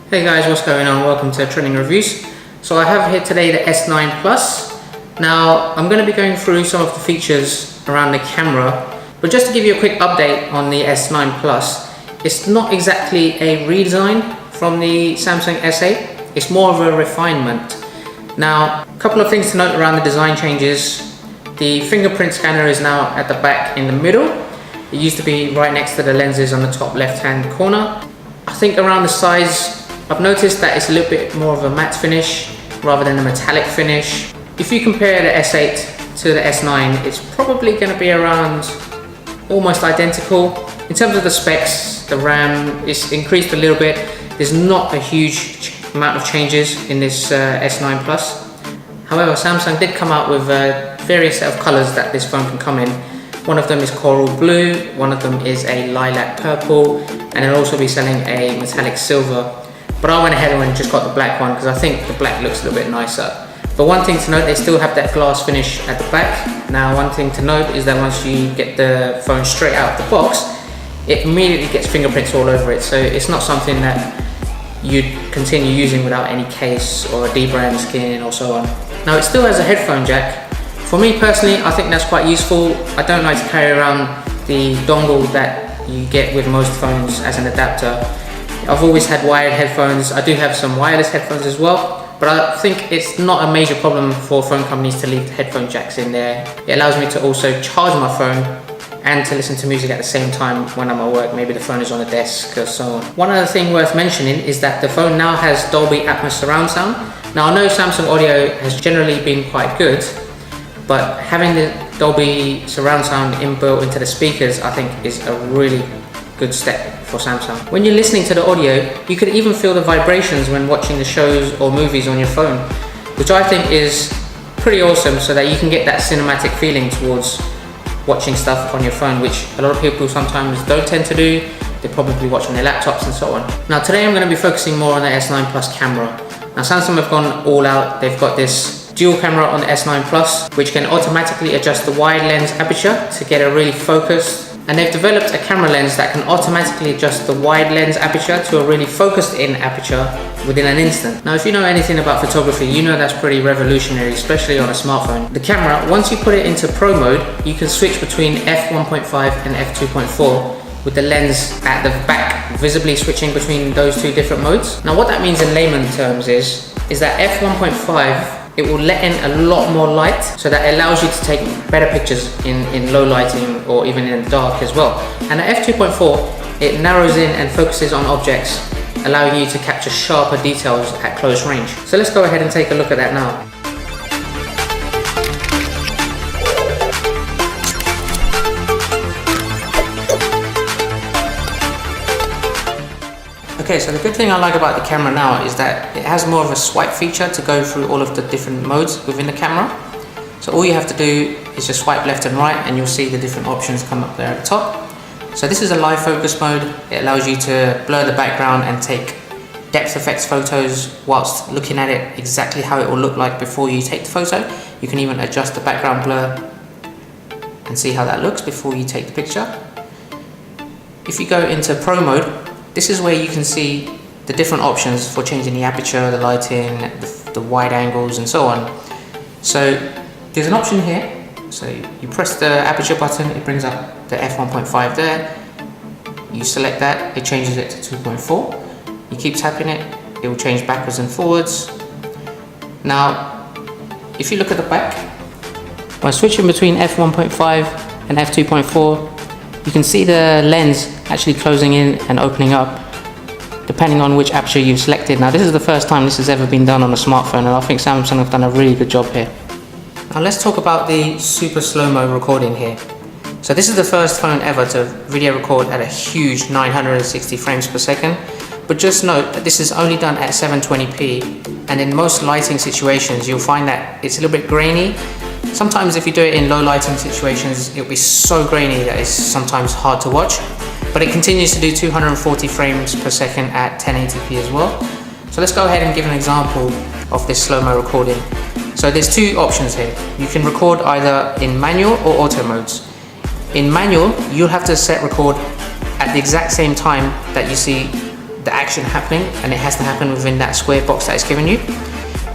Hey guys, what's going on? Welcome to Trending Reviews. So I have here today the S9 Plus. Now I'm going to be going through some of the features around the camera, but just to give you a quick update on the S9 Plus, it's not exactly a redesign from the Samsung S8, it's more of a refinement. Now, a couple of things to note around the design changes. The fingerprint scanner is now at the back in the middle. It used to be right next to the lenses on the top left hand corner. I think around the size, I've noticed that it's a little bit more of a matte finish rather than a metallic finish. If you compare the S8 to the S9, it's probably going to be around almost identical. In terms of the specs, the RAM is increased a little bit. There's not a huge amount of changes in this S9 Plus. However, Samsung did come out with various set of colors that this phone can come in. One of them is coral blue, one of them is a lilac purple, and they'll also be selling a metallic silver. But I went ahead and just got the black one because I think the black looks a little bit nicer. But one thing to note, they still have that glass finish at the back. Now, one thing to note is that once you get the phone straight out of the box, it immediately gets fingerprints all over it. So it's not something that you'd continue using without any case or a debram skin or so on. Now, it still has a headphone jack. For me personally, I think that's quite useful. I don't like to carry around the dongle that you get with most phones as an adapter. I've always had wired headphones. I do have some wireless headphones as well, but I think it's not a major problem for phone companies to leave the headphone jacks in there. It allows me to also charge my phone and to listen to music at the same time when I'm at work. Maybe the phone is on the desk or so on. One other thing worth mentioning is that the phone now has Dolby Atmos surround sound. Now, I know Samsung audio has generally been quite good, but having the Dolby surround sound inbuilt into the speakers, I think, is a really good step for Samsung. When you're listening to the audio, you could even feel the vibrations when watching the shows or movies on your phone, which I think is pretty awesome, so that you can get that cinematic feeling towards watching stuff on your phone, which a lot of people sometimes don't tend to do. They probably watch on their laptops and so on. Now, today I'm going to be focusing more on the S9 Plus camera. Now, Samsung have gone all out. They've got this dual camera on the S9 Plus, which can automatically adjust the wide lens aperture to get a really focused. And they've developed a camera lens that can automatically adjust the wide lens aperture to a really focused in aperture within an instant. Now, if you know anything about photography, you know that's pretty revolutionary, especially on a smartphone. The camera, once you put it into Pro mode, you can switch between f1.5 and f2.4 with the lens at the back visibly switching between those two different modes. Now, what that means in layman terms is that f1.5, it will let in a lot more light, so that it allows you to take better pictures in low lighting or even in the dark as well. And at f2.4, it narrows in and focuses on objects, allowing you to capture sharper details at close range. So let's go ahead and take a look at that now. Okay, so the good thing I like about the camera now is that it has more of a swipe feature to go through all of the different modes within the camera. So all you have to do is just swipe left and right and you'll see the different options come up there at the top. So this is a live focus mode. It allows you to blur the background and take depth effects photos whilst looking at it exactly how it will look like before you take the photo. You can even adjust the background blur and see how that looks before you take the picture. If you go into Pro mode, this is where you can see the different options for changing the aperture, the lighting, the wide angles and so on. So there's an option here. So you press the aperture button, it brings up the f1.5 there. You select that, it changes it to 2.4. You keep tapping it, it will change backwards and forwards. Now, if you look at the back, by switching between f1.5 and f2.4, you can see the lens actually closing in and opening up depending on which aperture you've selected. Now, this is the first time this has ever been done on a smartphone, and I think Samsung have done a really good job here. Now let's talk about the super slow-mo recording here. So this is the first phone ever to video record at a huge 960 frames per second, but just note that this is only done at 720p, and in most lighting situations you'll find that it's a little bit grainy. Sometimes if you do it in low lighting situations, it'll be so grainy that it's sometimes hard to watch, but it continues to do 240 frames per second at 1080p as well. So let's go ahead and give an example of this slow-mo recording. So there's two options here. You can record either in manual or auto modes. In manual, you'll have to set record at the exact same time that you see the action happening, and it has to happen within that square box that it's given you.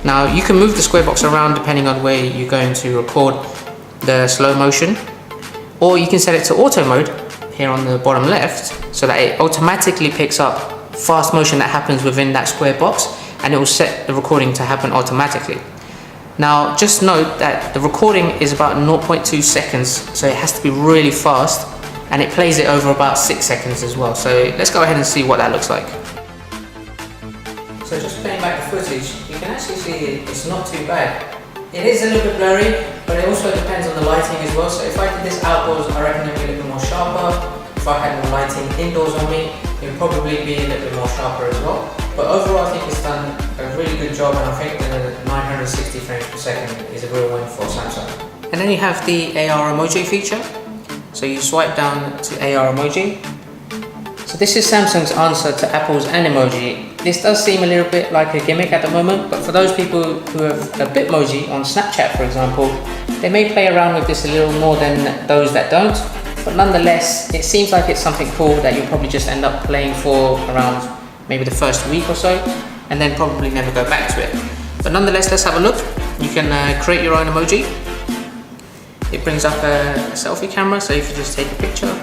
Now you can move the square box around depending on where you're going to record the slow motion, or you can set it to auto mode here on the bottom left, so that it automatically picks up fast motion that happens within that square box, and it will set the recording to happen automatically. Now just note that the recording is about 0.2 seconds, so it has to be really fast, and it plays it over about 6 seconds as well. So let's go ahead and see what that looks like. So just playing back the footage, you can actually see it's not too bad. It is a little bit blurry, but it also depends on the lighting as well. So if I did this outdoors, I reckon it would be a little bit more sharper. If I had more lighting indoors on me, it would probably be a little bit more sharper as well. But overall, I think it's done a really good job, and I think the 960 frames per second is a real win for Samsung. And then you have the AR Emoji feature. So you swipe down to AR Emoji. So this is Samsung's answer to Apple's Animoji. This does seem a little bit like a gimmick at the moment, but for those people who have a Bitmoji on Snapchat, for example, they may play around with this a little more than those that don't. But nonetheless, it seems like it's something cool that you'll probably just end up playing for around maybe the first week or so, and then probably never go back to it. But nonetheless, let's have a look. You can create your own emoji. It brings up a selfie camera, so if you just take a picture,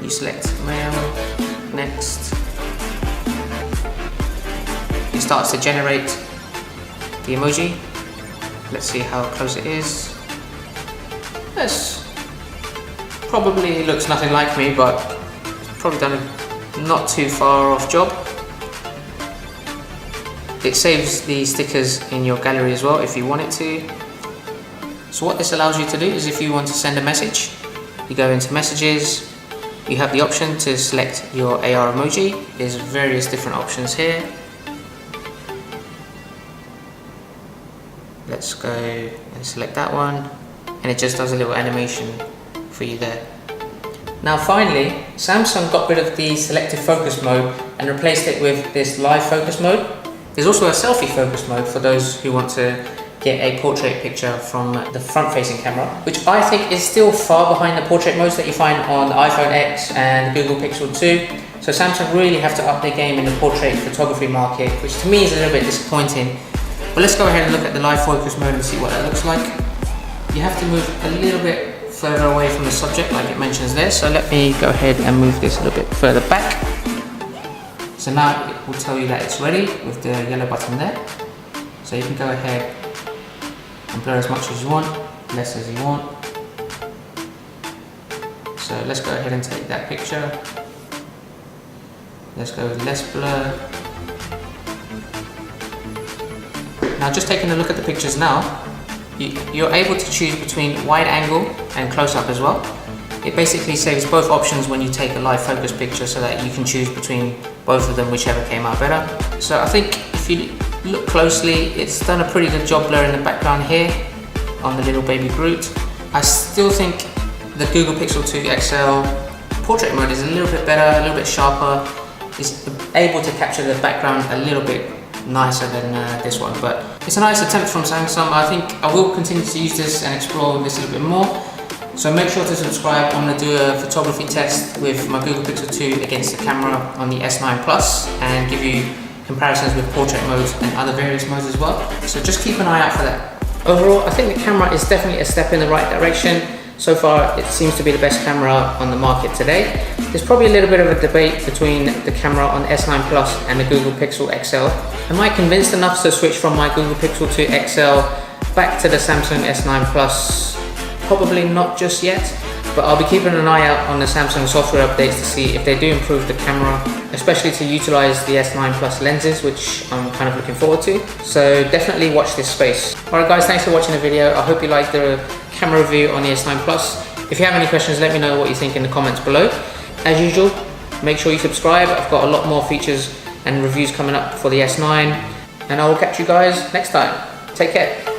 you select male, next. It starts to generate the emoji. Let's see how close it is. This probably looks nothing like me, but it's probably done a not too far off job. It saves the stickers in your gallery as well if you want it to. So what this allows you to do is if you want to send a message, you go into messages, you have the option to select your AR emoji. There's various different options here. Let's go and select that one, and it just does a little animation for you there. Now finally, Samsung got rid of the selective focus mode and replaced it with this live focus mode. There's also a selfie focus mode for those who want to get a portrait picture from the front-facing camera, which I think is still far behind the portrait modes that you find on the iPhone X and Google Pixel 2. So Samsung really have to up their game in the portrait photography market, which to me is a little bit disappointing. But let's go ahead and look at the live focus mode and see what that looks like. You have to move a little bit further away from the subject like it mentions there. So let me go ahead and move this a little bit further back. So now it will tell you that it's ready with the yellow button there. So you can go ahead and blur as much as you want, less as you want. So let's go ahead and take that picture. Let's go with less blur. Now just taking a look at the pictures now, you're able to choose between wide angle and close up as well. It basically saves both options when you take a live focus picture, so that you can choose between both of them, whichever came out better. So I think if you look closely, it's done a pretty good job blurring the background here on the little baby Groot. I still think the Google Pixel 2 XL portrait mode is a little bit better, a little bit sharper. It's able to capture the background a little bit nicer than this one, but it's a nice attempt from Samsung. I think I will continue to use this and explore this a little bit more. So make sure to subscribe. I'm going to do a photography test with my Google Pixel 2 against the camera on the S9 Plus and give you comparisons with portrait modes and other various modes as well. So just keep an eye out for that. Overall, I think the camera is definitely a step in the right direction. So far, it seems to be the best camera on the market today. There's probably a little bit of a debate between the camera on S9 Plus and the Google Pixel XL. Am I convinced enough to switch from my Google Pixel 2 XL back to the Samsung S9 Plus? Probably not just yet, but I'll be keeping an eye out on the Samsung software updates to see if they do improve the camera, especially to utilize the S9 Plus lenses, which I'm kind of looking forward to. So definitely watch this space. Alright guys, thanks for watching the video. I hope you liked the camera review on the S9 Plus. If you have any questions, let me know what you think in the comments below. As usual, make sure you subscribe. I've got a lot more features and reviews coming up for the S9, and I will catch you guys next time. Take care.